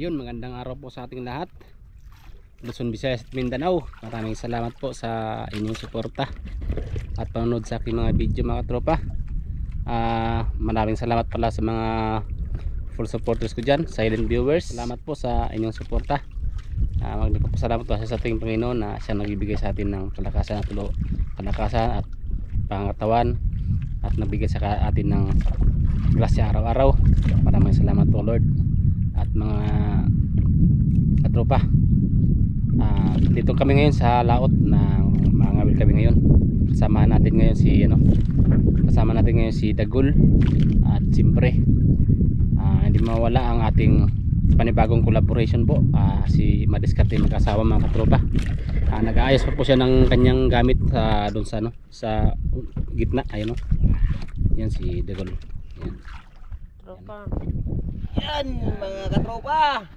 Ayun, magandang araw po sa ating lahat. Luzon, Visayas at Mindanao. Maraming salamat po sa inyong suporta at panonood sa aking mga video mga tropa. Maraming salamat pala sa mga full supporters ko dyan, silent viewers. Salamat po sa inyong suporta. Magpapasalamat po sa ating Panginoon na siya nagbibigay sa atin ng kalakasan at pangatawan at nagbigay sa atin ng grasya araw-araw. Maraming salamat po Lord. At mga katropa, dito kami ngayon sa laot na mangawil kami ngayon. Kasama natin ngayon si Dagol. At siyempre hindi mawala ang ating panibagong collaboration po, si Madiskarte mag-asawa mga katropa. Nag-aayos pa po siya ng kanyang gamit doon sa gitna. Ayun, yan si Dagol. Yan. Tropa. Yan mga katropa,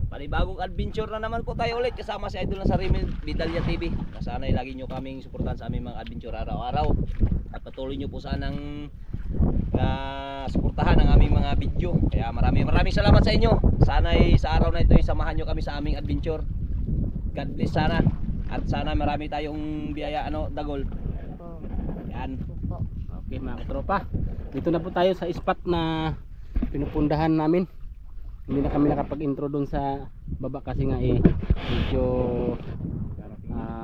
panibagong adventure na naman po tayo ulit kasama si Idol na sa Vidalya TV. Sana lagi nyo kaming suportahan sa aming mga adventure araw-araw at patuloy nyo po sanang suportahan ang aming mga video. Kaya maraming salamat sa inyo. Sana sa araw na ito samahan nyo kami sa aming adventure. God bless sana. At sana marami tayong biyaya Dagol. Yan. Okay mga katropa, dito na po tayo sa spot na pinupundahan namin. Hindi na kami nakapag-intro doon sa baba kasi nga medyo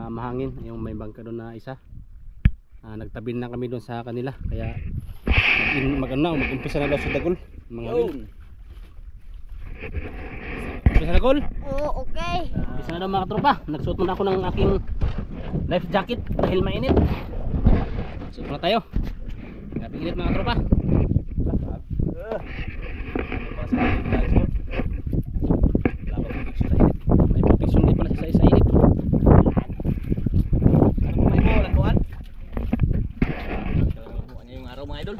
mahangin yung may bangka doon na isa. Nagtabi na kami doon sa kanila kaya mag-umpisa na daw si Dagol mga umpisa na Dagol. Oo, okay. Umpisa na daw mga katropa. Nagsuot muna ako ng aking life jacket dahil mainit. Suot muna tayo. Ingat mga katropa. May protection din pala sa init. Ngayong araw mga idol.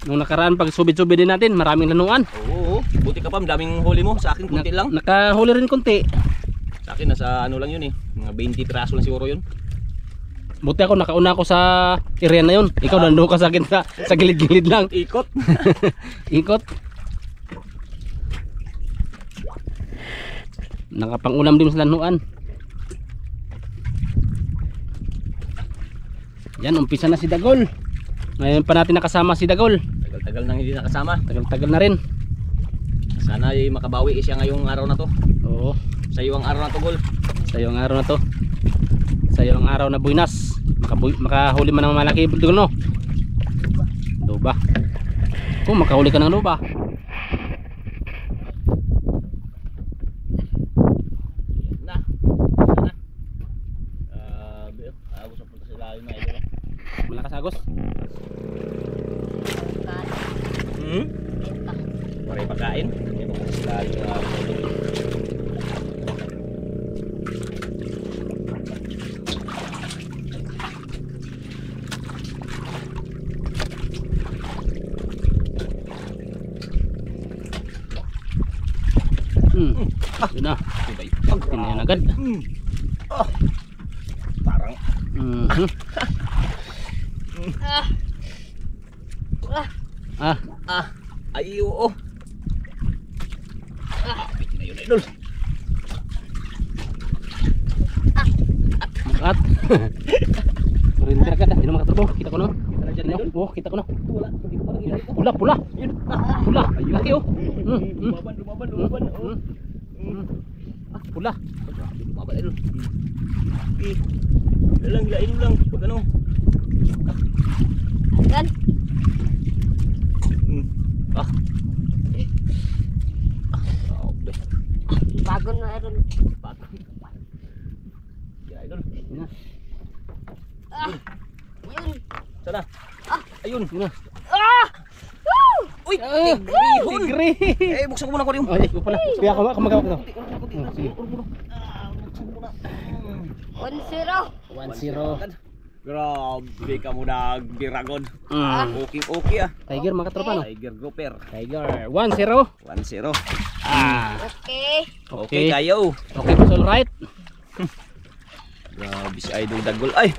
Nung nakaraan pag subid-subid din natin, maraming lanuan. Oo, buti ka pa, daming huli mo. Sa akin kunti lang. Nakahuli rin konti. Sa akin nasa lang yun mga 20 piraso lang siguro yun. Buti ako, nakauna ako sa area na yun. Ikaw nandun ka sa akin sa gilid-gilid lang. Ikot. Ikot. Nakapangulam din sa lanuan. Yan, umpisa na si Dagol. Ngayon pa natin nakasama si Dagol. Tagal-tagal nang hindi nakasama. Tagal-tagal na rin. Sana makabawi siya ngayong araw na to. Oo. Sa iyo ang araw na to, Gol. Sa iyo ang araw na to. Sa iyo ang araw na buinas. Makahuli man ng malaki Dagol, no? Luba. Kung makahuli ka ng luba. Malakas agos. Waray pagkain. Yun na. Tinayan agad. Parang ay oo. Piti na yun idol. Makat. Surrender agad. Hindi na makaturbo. Kita ko no. Oh, kita ko no. Pula. Pula. Laki oh. Lumaban. Pula. Lumaban idol. Hilain lang. Pag ano. Agan. Bago na rin. Ya idol. Yun. Yun. Sana. Ayun. Yun na. Uy! Tigre! Buksan ko muna ko rin. Ay, ko pala. Kaya ka magawak na. Sige. 1-0. 1-0. Grabe ka mo nagbiragon. Okay Tiger mga katropa no? Tiger grouper. Tiger 1-0. 1-0. Okay. Kayo. Okay po, all right. Grabe si Idol Dagol. Ay!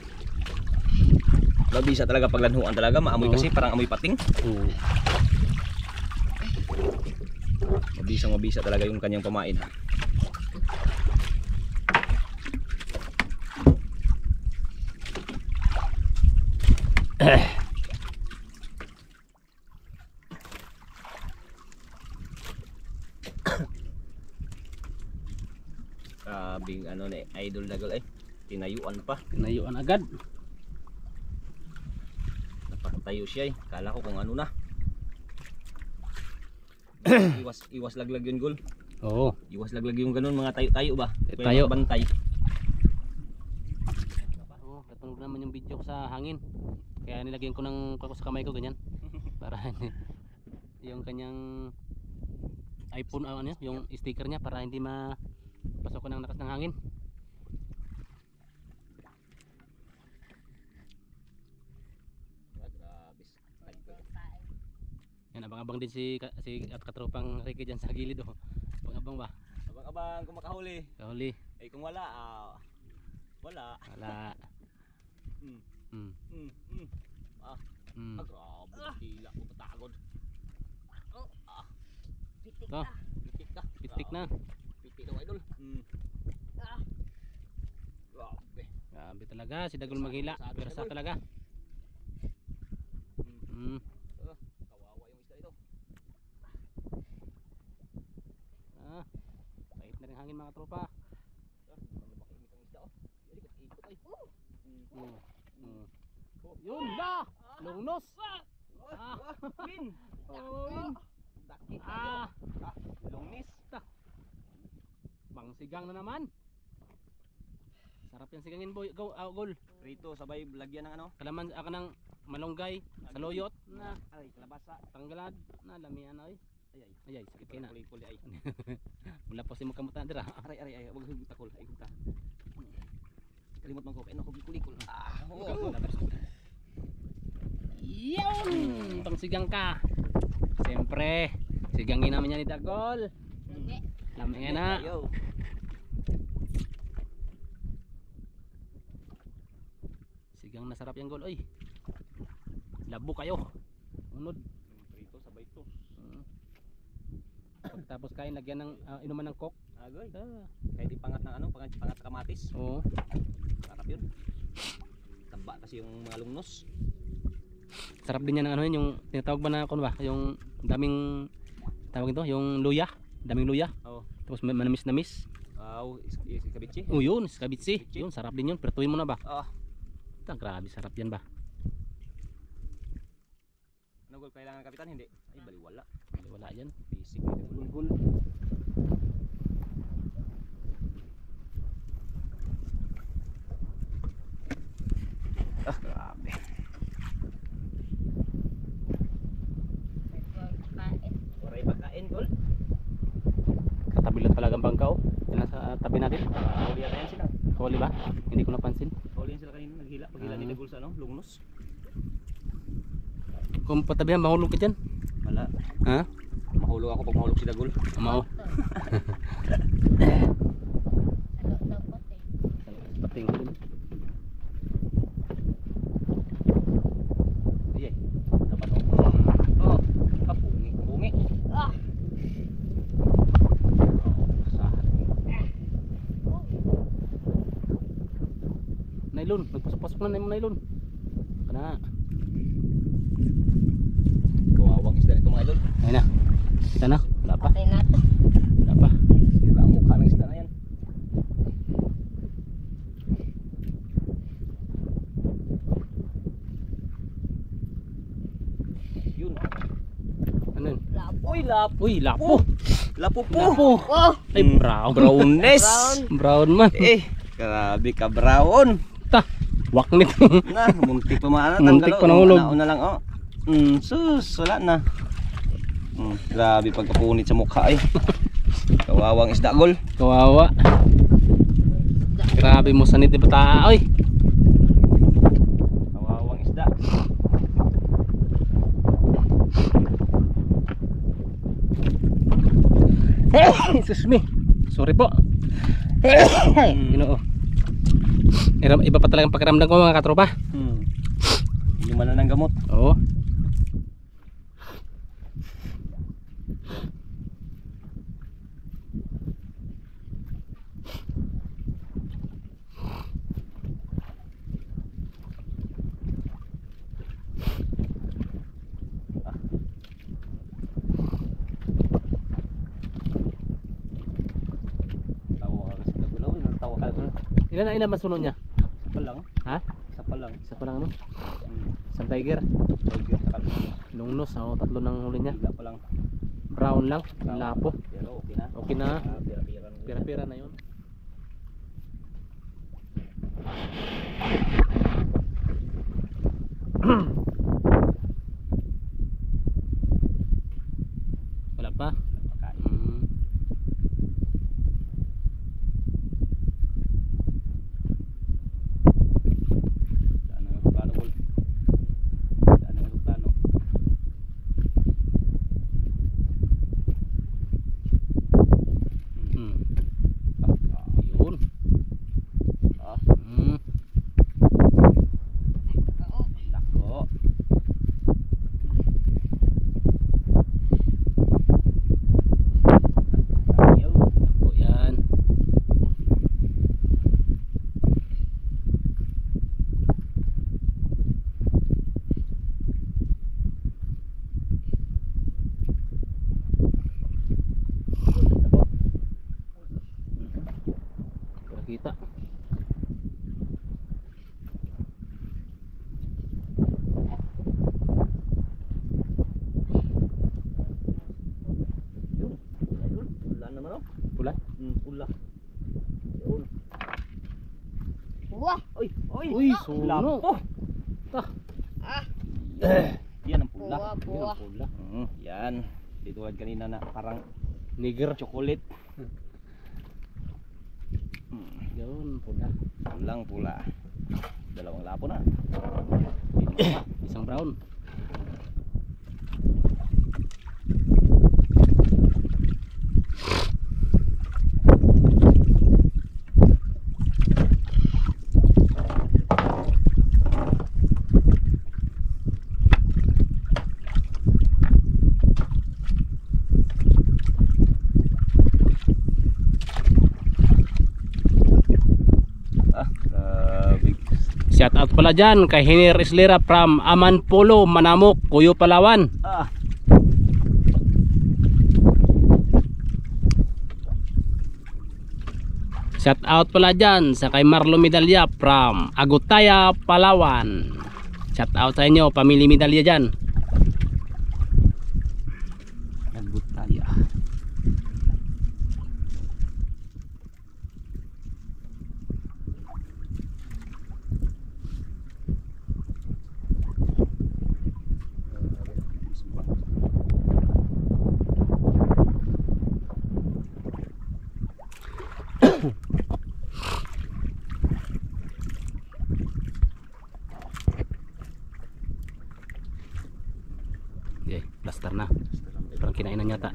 Mabisa talaga paglanhuan talaga. Maamoy kasi parang amoy pating. mabisang mabisa talaga yung kanyang pamain. Bing ano na idol dagol ay tinayuan pa, Tinayuan agad. napatayo siya eh. Kala ko kung ano na. Iwas laglag yun gol. Oo. Iwas laglag yung ganun mga tayo ba? Tayo. Bantay. Oo, katunog naman yung video ko sa hangin. Kaya nilagyan ko ng sa kamay ko ganyan. Para yung kanyang iPhone ano yung sticker niya para hindi mapasok ko ng lakas ng hangin. Yan, abang-abang din si at katropang Ricky dyan sa gilid oh. Abang-abang ba? Abang-abang kung makahuli. Kahuli. Eh kung wala, wala. Wala. Mm. Mm. Mm. Grabe, hila ko patagod. Pitik Oh, ka. Pitik ka. pitik na. Pitik daw idol. Grabe. Grabe talaga si Dagol maghila. Persa talaga. Mm. Kawawa yung isda ito. Ah. Kahit na rin hangin mga tropa. Makimik ang isda oh. Yali ko ikot ay. Mm. Mm. Yun ba? Lungnos. Win. Oh, yun. Daki Ah. lungnis. Bangsigang na naman. Sarap yan sigangin boy. Gol. Rito sabay lagyan ng ano? Kalaman ako ng malunggay, saloyot na Ay, kalabasa. tanggalad na lamian oy. Ay sakit kay na. Kuli-kuli ay. Wala po si mo kamutan dira. Aray, wag huwag takol. Ay huwag ta. Kalimot man ko. Ano ko kulikul. Yun! Bangsigang ka. Siyempre, sigangin namin yan ni Dagol. Lami na. Yo. Sigang na sarap yan gol. Oy. Labo kayo. Unod. Rito sabay to. Pagtapos kain lagyan ng inuman ng coke. Agoy. Kahit ipangat ng ano, pangat sa kamatis. Oo. Sarap yun. Taba kasi yung mga lungnos. Sarap din yan ng ano yun, yung tinatawag ba na ba? Yung daming tawag ito, yung luya. Daming luya. Oo. Tapos manamis-namis. Kabichi. Oh yun, skabitsi. Yun, sarap din yun. Pertuin mo na ba? Grabe, sarap yan ba? Ano gol kailangan kapitan? Hindi. Ay baliwala. Wala yan. Basic na gul. Grabe. Waray pagkain gol. Katabi lang talagang bangka oh. Yan nasa tabi natin. Huli na yan sila. Kawali ba? Hindi ko napansin. Huli yan sila kanina naghila. Paghila ni Dagol sa ano, lungnos. Kung patabi yan, mahulog ka dyan. Wala. Ha? Mahulog ako pag mahulog si Dagol. Mao. Pating ko din. Ayay. Dapat ako. Kapungi. Nylon, nagpasok-pasok na yung nylon. Kana. Kawawang isda nito mga idol. Ayun na. Kita na. Wala pa. Patay natin. Wala pa. Sira ang mukha ng isda na yan. Yun. Ano yun? Uy, lapo. Uy, lapo. Lapo po. Lapo. Oh, Ay, brown. Brownness. Brown man. Grabe ka brown. Ta. Wak nito. Na, muntik pa maana. Muntik pa nahulog. Una lang oh. Sus, wala na. Grabe pagkapunit sa mukha eh. Kawawang isda gol. Kawawa. Grabe mo sanit di bata. Oy. Kawawang isda. Excuse me. Sorry po. Ginoo. Iba pa talagang pakiramdam ko mga katropa. Inuman na ng gamot. Oo. Ilan na masunod niya? Isa pa lang. Ha? Isa pa lang. Isa pa lang no? Hmm. Isang tiger. Tiger na kami. Lungnos, tatlo ng huli niya. Hila pa lang. Brown lang, lapo. Pero okay na. Okay na. Pira-pira na. Pira-pira na yun. Wala pa. Mm. Saan ang plano, Bol? Saan ang plano? Mm. Yun. Ah, Mm. nako. Ayaw. Ako yan. Kita. Yun. Ayun. Pula naman, oh. Pula. Pula. Yun. Wah. Uy, uy. Uy, suno. Lapo. Ah. Yan ang pula. Buwa, Yun buwa. ang pula. Yan. Dito tulad kanina na parang Nigger. chocolate. Yun, pula. Pulang pula. Dalawang lapo na. Isang brown. Big. Shout out pala dyan kay Hiner Islera from Amanpolo, Manamok, Cuyo, Palawan. Shout out pala dyan sa kay Marlo Medalya from Agutaya, Palawan. Shout out sa inyo, pamilya Medalya dyan. Nagutaya. Okay, plaster na. Parang kinainan yata.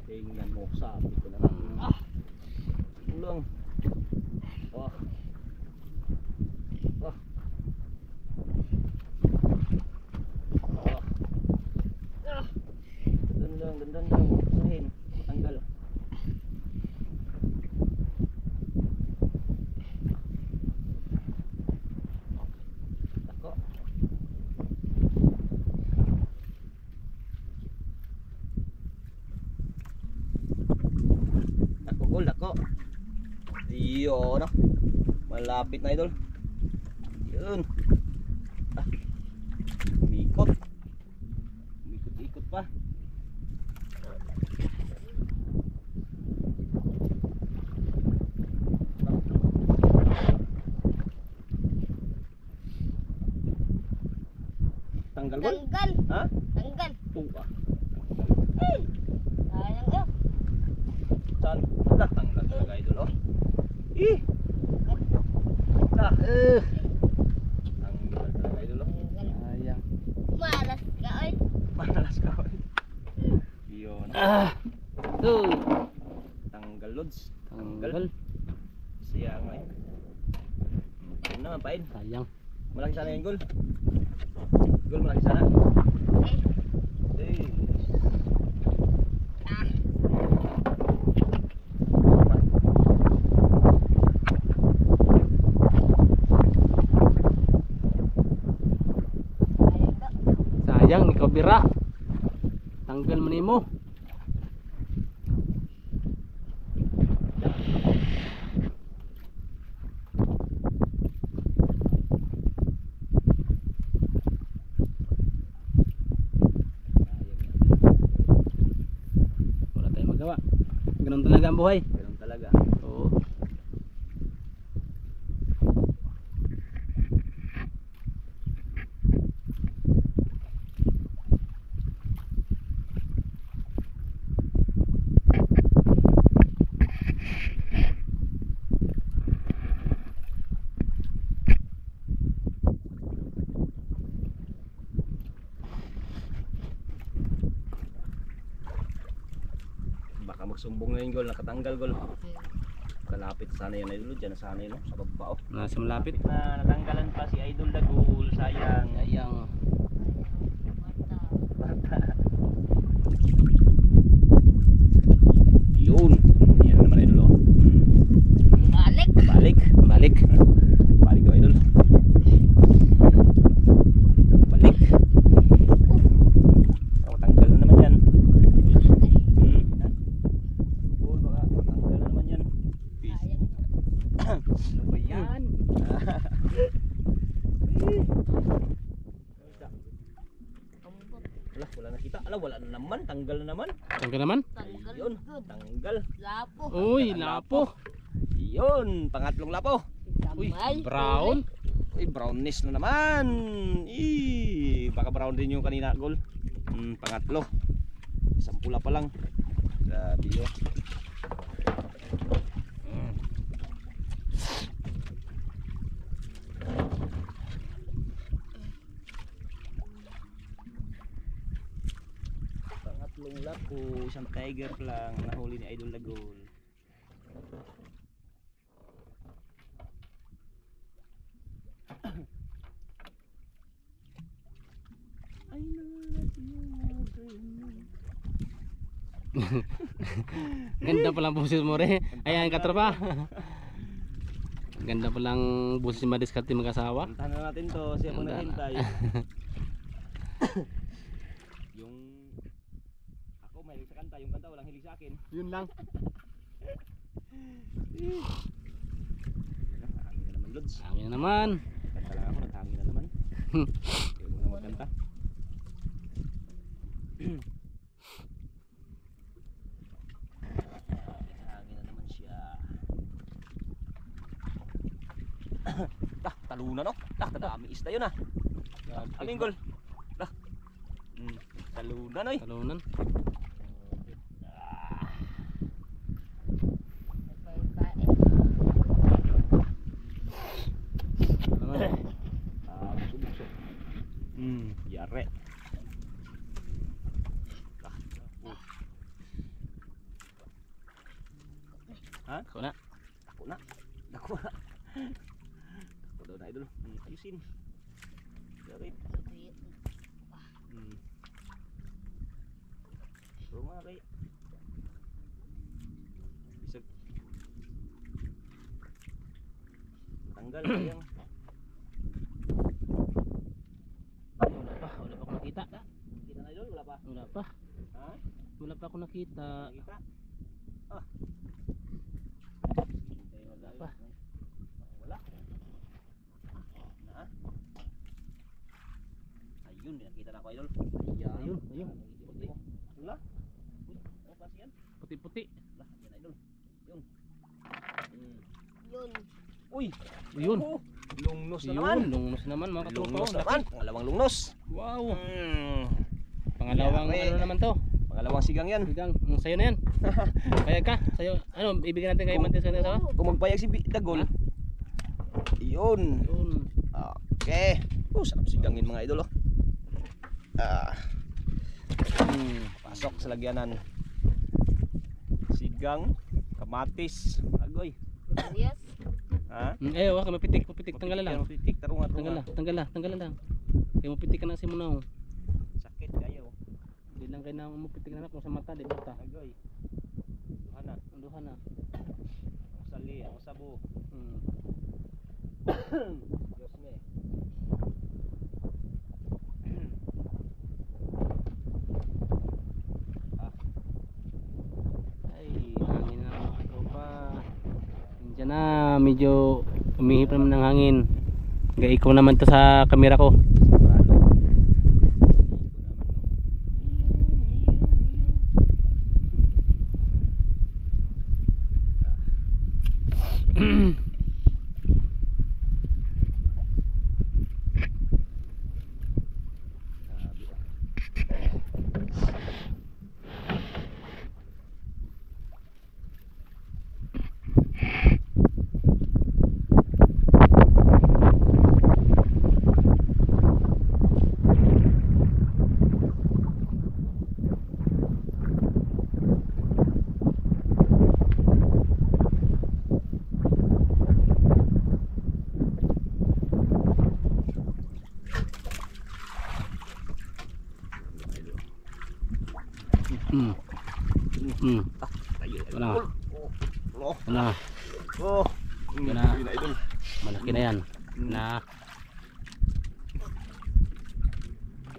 Tingnan mo, sabi ko na. Pulang. Oh. Oh. Oh. Gandang. Sahin. Tanggal. Ako. Ako. Yun, no? Malapit na, idol. Yun. Umikot. Umikot-ikot pa. Tanggal mo? Tanggal. Ha? Tanggal. Tuwa. Sayang yun. Saan? Tanggal talaga, idol, oh. Ih! Tanggal talaga, idol, oh. Sayang. Malas ka, oy. Malas ka, oh. Yun. Tanggal, lods. Tanggal. Siya nga, eh. Yun naman, pain. Sayang. Malaki sana yung goal. Goal malaki sana. Eh. Sayang, ikaw bira. Tanggal mo nimo. Ganun talaga ang buhay. Ganun talaga. Oo. Baka magsumbong na yung gol, nakatanggal gol. Kalapit sana yan idol, dyan na sana yun, no? Sa baba oh. Nasa malapit. Na natanggalan pa si Idol Dagul, sayang. Sayang. Yun. Yan naman idol oh. Balik. Balik. Balik. Balik oh idol. Balik. Matanggal na naman yan. Oh, baka matanggal na naman yan. Ano ba yan? Wala, wala nakita. Ala, wala na naman. Tanggal na naman. Tanggal naman. Tanggal. Yun, tanggal. Lapo. Uy, lapo. Yun, pangatlong lapo. Uy, Damay. brown. Uy, brownish na naman. Baka brown din yung kanina gol. Pangatlo. Isang pula pa lang. Grabe yun. Pangatlong lapo, isang tiger lang nahuli ni Idol Dagol. Ganda palang boses mo re. Ayan katropa. Ganda palang boses ni madiskarte mag-asawa. Puntahan na natin to, siya pang Ganda. naghintay. Yung ako may hilig sa kanta, yung kanta walang hilig sa akin. Yun lang. Hangin na naman Lods. Hangin na naman. Kanta lang ako, naghangin na naman. Kaya mo na magkanta. Hangin na naman siya. Talunan no? Kadami isda yun ah. Aming gol. Talunan oy. Talunan. Bukso. Yare. Ha? Ako na. Ako na. Ako na. Ako daw na idol. Ayusin. Yare. So nga kay. Bisag. Tanggal yang. Wala pa ako nakita. Kita na idol, wala pa. Wala pa. Ha? Wala pa ako nakita. Kita. Ah. Wala pa. Wala. Na. Ayun, nakita na ko idol. Ayun, ayun. Puti. Wala. Uy, ano pa siyan? Puti-puti. Lah, yan idol. Yun. Yun. Uy, Ayun. oh, lungnos na naman. Yun, lungnos naman mga katropa. Lungnos Oh, naman. Pangalawang lungnos. wow. Mm. Pangalawang Yari. ano naman to? Pangalawang sigang yan. Sigang, sa'yo na yan. Payag ka? Sa'yo, ano, ibigay natin kay Mantis kanina sa Kung magpayag si Dagol. Yun. Yun. Okay. Sarap sigangin mga idol oh. Pasok sa lagyanan. Sigang, kamatis, agoy. Yes. Ha? Ayaw, mapitik, tanggalan lang. Mapitik, tarunga, Tanggal tarunga. lang, tanggalan lang. Kaya mapitik ka na si Munaw. Sakit kayo. Hindi lang kayo na mapitik na kung sa mata, di ba ta? Agoy. Duha na. Anduhan na. Ang sali, ang sabo. Diyos me. Ay, hangin na mga katropa. Diyan na, medyo umihip naman ng hangin. Ikaw naman to sa kamera ko. Wala. Oh. Wala. Oh. Yun na. Yun na, idol. Malaki na yan. Na.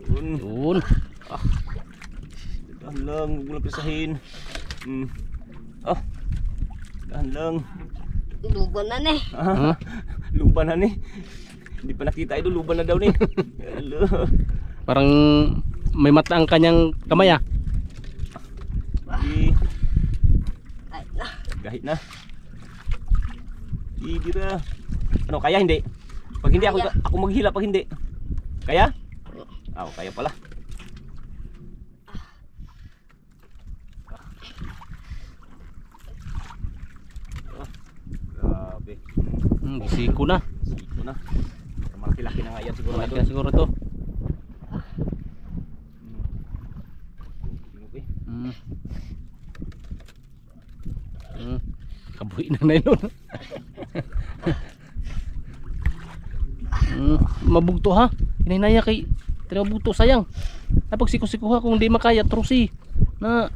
Yun. Yun. Dahan lang, huwag mo lang pisahin. Oh. Dahan lang. Luban na ni. Huh? Luban na ni. Hindi pa nakita idol, luban na daw ni. Hello. Parang may mata ang kanyang kamay ah. Ay na. Gahit na. Idira. Ano, kaya hindi? Pag hindi Kaya. ako maghila pag hindi. Kaya? Oh, kaya pala. Grabe. Gisiko na. Siko na. Malaki-laki na nga yan siguro. Malaki na siguro to. Okay. Kabuhi na nylon. Mabugto ha. Hinahinayak kay tinabugto sayang. Napag siku-sikuha kung di makaya trusi. Na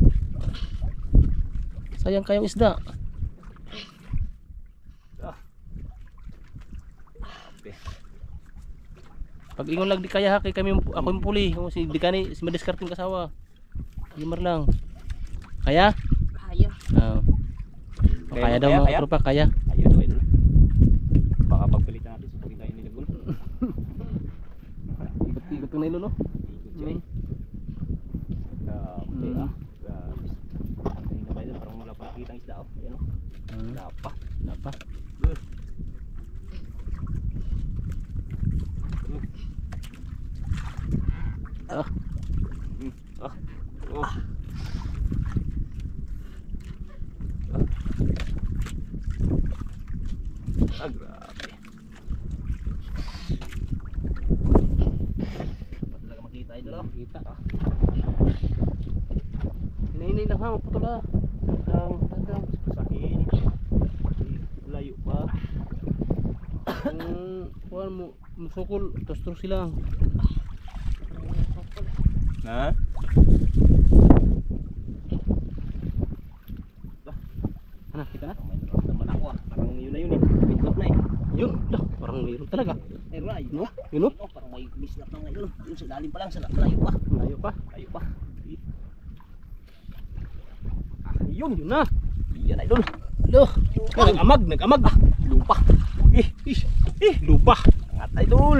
sayang kayong isda. Pag ingon lang di kaya ha kay kami ako yung puli. Kung si di kani si madiskarting kasawa. Gimar lang. Kaya? Kaya. Kaya daw mga tropa, kaya. Ayun daw idol. Baka pagpilitan natin sa pagkita yung nilagol. Ikot-ikot ng nylon no? Ikot siya eh. Grabe ah. Grabe. Kanina ba idol, parang wala pa nakita ang isda oh. Ayan oh. Wala pa. Napa? Oh. Grabe. Ba't talaga makita idol oh? Kita. Hinahinay lang ha, maputol ha. Tandang sasahin. Layo pa. Kuhan mo, musukol, tos-tos silang. Ha? Ano, kita na? May naramdaman ako ah. Parang yun na yun eh. Bitlop na eh. Yun, parang mayroon talaga. Meron na yun. No? Yun no? Oh, parang may bislap na ngayon. Yun sa lalim pa lang. Sa layo pa. Layo pa. Layo pa. Yun, yun na. Yan na idol. Loh, nag-amag, nag-amag. Lupa. Lupa. Angat idol.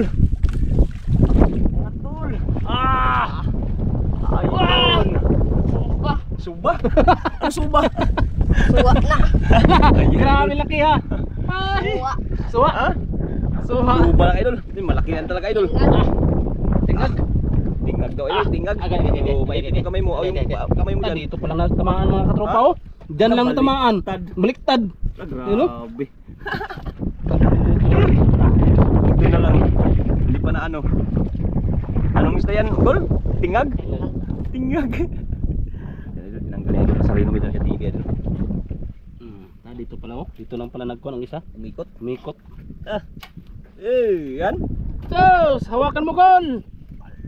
Angat tol. Ayun. Suba. Suba. Ano suba? Suwa na. Grabe laki ha. Suwa. Suwa. Ha? Suha. Lupa lang idol. Malaki yan talaga idol. Tingag. Tingag daw idol. Tingag. Oh, maitin yung kamay mo. Oh, yung kamay mo dyan. Dito pa lang natamaan mga katropa oh. Diyan lang natamaan. Baliktad. Grabe. Ito na lang. Hindi pa na ano. Anong isda yan? Gol? Tingag? Tingag. Tinanggal yan doon sa Reno Medan sa TV doon. Dito pala oh. Dito lang pala nagkuhan ang isa. Umikot. Umikot. Yan. Tos, hawakan mo Gol.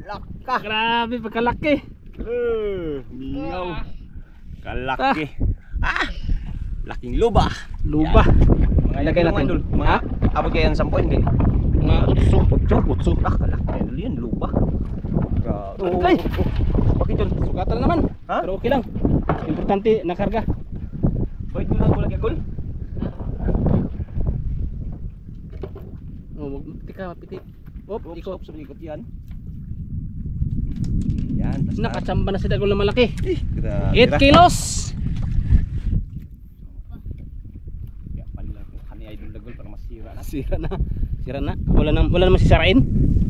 Laka. Grabe pagkalaki. Mingaw. Kalaki. Laking luba. Luba. Mga Ilagay ilang natin. idol? Mga abot kaya yan 10 hindi? Mga utso. Kalaki idol yan, luba. Grabe. Okay. Bakit yun? Sugatan na naman. Ha? Pero okay lang. Importante nakarga. Wait, doon lang ko lagi Gol. Oh, tika mapiti. Op, iko. Ikot, ikot yan. Yan. Nakachamba na si Dagol na malaki. Grabe. 8 kilos. Ya, pala kani Sira na. Sira na. Wala naman sisirain.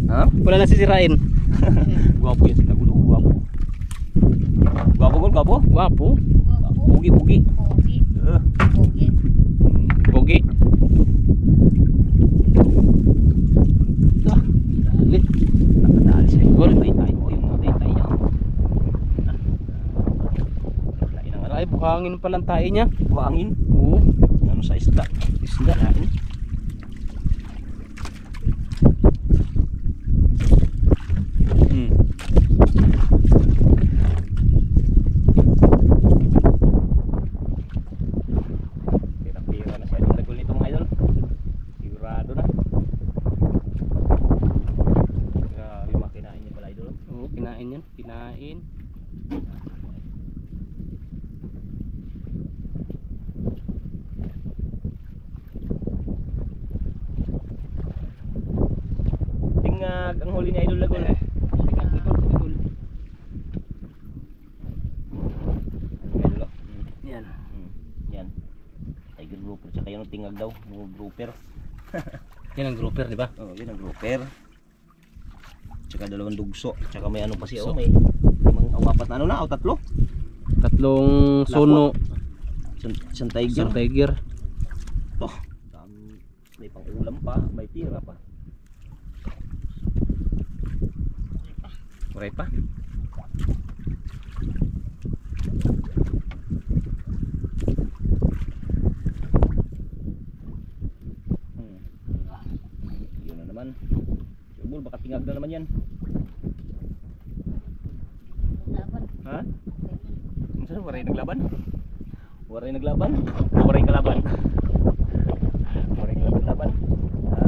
Ha? Wala na sisirain. Gwapo yan si Tagulo, gwapo. Gwapo gol, gwapo. Wapo. Pugi, pugi. Pogi. Eh, Pogi. Pogi. Ah, dali. nakadaan siya. Gol. Tay-tay. Oh, yung mga tay-tay niya. Lain ang ano. Ay, buhangin pa lang tayo niya. Buhangin. Oo. Ano sa isda? Isda. Lain. Hmm. Pira-pira na siya yung lagol nito mga idol. Sigurado na. Grabe makinain niya pala idol. Oo, kinain yan. Kinain. Tingag ang huli ni idol lagol. Tingnan, ligol, ligol. Ano idol? Oh? Yan. Yan. Tiger grouper tsaka yun ang tingag daw. Yung grouper. Yan ang grouper, di ba? Oh, yun ang grouper. Tsaka dalawang dugso. Tsaka may ano pa siya. So, Oh, may mga apat na ano na. O tatlo. Tatlong suno. Isang tiger. Isang tiger. To. May pang ulam pa. May tira pa. Maray pa. Yun na naman. Yubul, baka tingag na naman yan. Laban. Ha? Saan waray naglaban? Waray naglaban? Waray kalaban? Waray kalaban? Ha?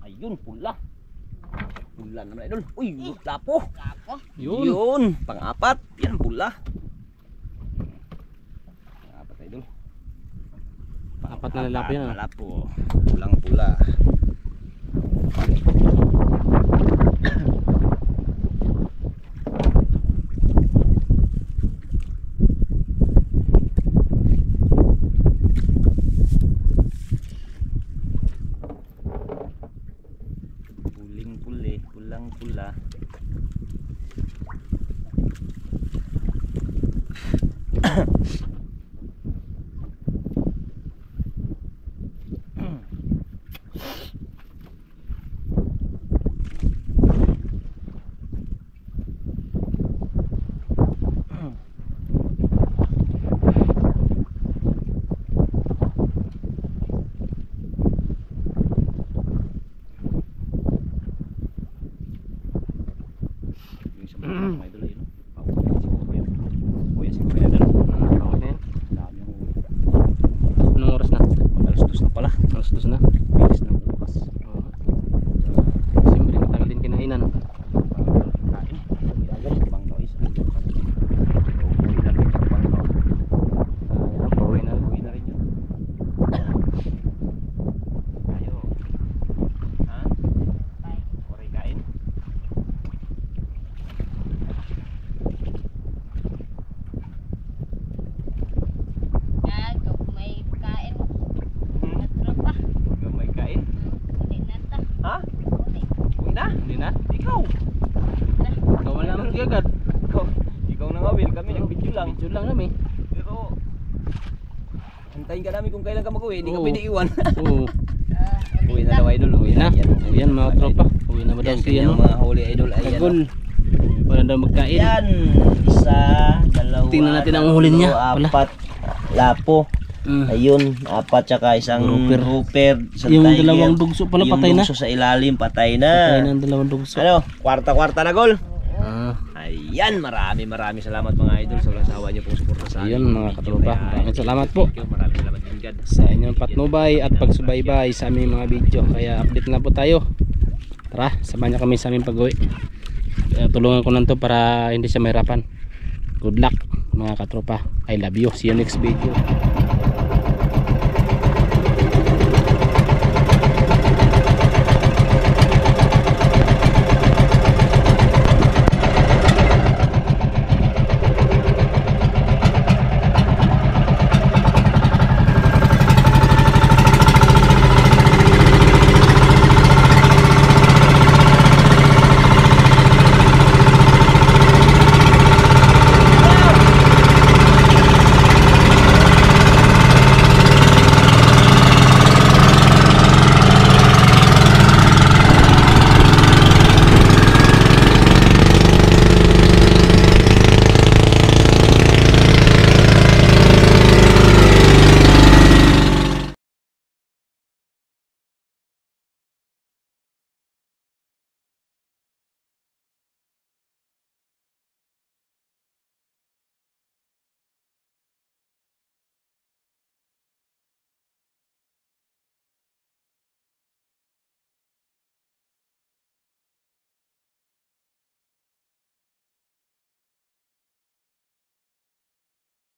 Ayun, pula. Pula naman idol. Uy, lapo. Lapo. Yun. Yun, pang-apat. Yan, pula. Pang-apat idol. Apat na lalaki yan. ah. Lapo. Pulang pula. Puling puli, pulang pula. Yung isa mga idol ayun. Siguro yan. Kuya siguro yan. Okay na yan. Dami ang Anong oras na? alas-dos na pala. Alas 2 na. Bilis ng bukas. Oo. Siyempre, matagal din kinainan. Kain. Agad pang guys. Uwi na rin pang Pauwi na. Uwi na rin yun. Tayo. Ha? Oray kain. Gago. May kain. Hmm? Tropa. Gamay kain. Uli na ta. Ha? Uli. Uwi na? Hindi na? Ikaw. Na. Ikaw wala naman agad. Ikaw na nga Will. Kami nag-video lang. Video lang namin. Pero antayin ka namin kung kailan ka mag-uwi. Hindi ka Oo. pwede iwan. Oo. Uwi na daw idol. Uwi na. Uwi yan mga tropa. Uwi na ba daw Yan, si kanyang ano? mga huli idol. Ayan. Tagol. Wala daw magkain. Yan. Isa, dalawa, Tingnan natin ang huli niya. Wala. apat, lapo. Mm. Ayun, apat tsaka isang Grouper. grouper, isang Yung tiger. dalawang dugso pala patay na. Yung dugso sa ilalim, patay Patay na. na ang dalawang dugso. Ano, kwarta-kwarta na gol. Ah, Ayan, marami salamat mga idol sa walang sawa niyo pong suporta sa akin. ayun mga katropa. Maraming salamat po Maraming salamat din God. sa inyong patnubay at pagsubaybay sa aming mga video. Kaya update na po tayo. Tara, samahan niyo kami sa aming pag-uwi. Tulungan ko na to para hindi siya mahirapan. Good luck mga katropa. I love you. See you next video.